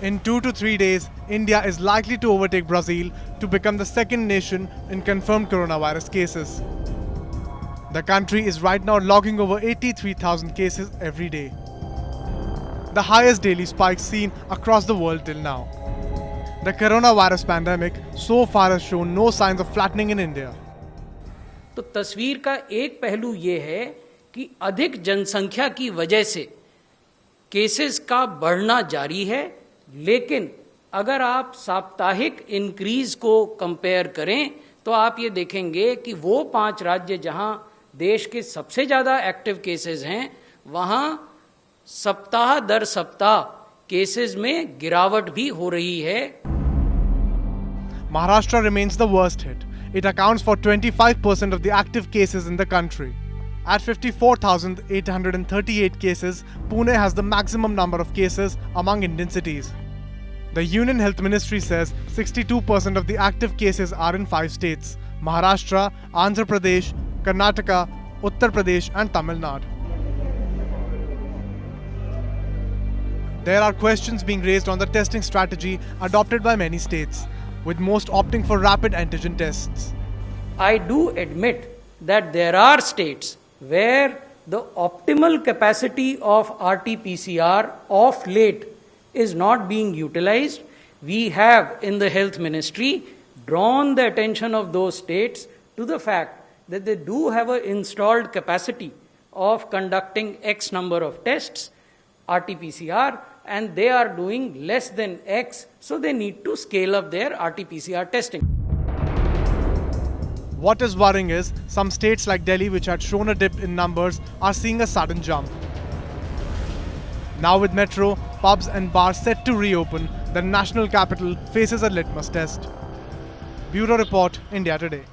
In 2 to 3 days, India is likely to overtake Brazil to become the second nation in confirmed coronavirus cases. The country is right now logging over 83,000 cases every day, the highest daily spike seen across the world till now. The coronavirus pandemic so far has shown no signs of flattening in India. तो तस्वीर का एक पहलू ये है कि अधिक जनसंख्या की वजह से केसेस का बढ़ना जारी है, लेकिन अगर आप साप्ताहिक इंक्रीज को कंपेयर करें तो आप ये देखेंगे कि वो 5 राज्य जहां देश के सबसे ज़्यादा एक्टिव केसेस हैं, वहां सप्ताह दर सप्ताह केसेस में गिरावट भी हो रही है. Maharashtra remains the worst hit. It accounts for 25% of the active cases in the country. At 54,838 cases, Pune has the maximum number of cases among Indian cities. The Union Health Ministry says 62% of the active cases are in 5 states: Maharashtra, Andhra Pradesh, Karnataka, Uttar Pradesh and Tamil Nadu. There are questions being raised on the testing strategy adopted by many states, with most opting for rapid antigen tests. I do admit that there are states where the optimal capacity of RT-PCR of late is not being utilized. We have in the health ministry drawn the attention of those states to the fact that they do have an installed capacity of conducting X number of tests, RT-PCR, and they are doing less than X, so they need to scale up their RT-PCR testing. What is worrying is some states like Delhi, which had shown a dip in numbers, are seeing a sudden jump. Now with metro, pubs and bars set to reopen, the national capital faces a litmus test. Bureau Report, India Today.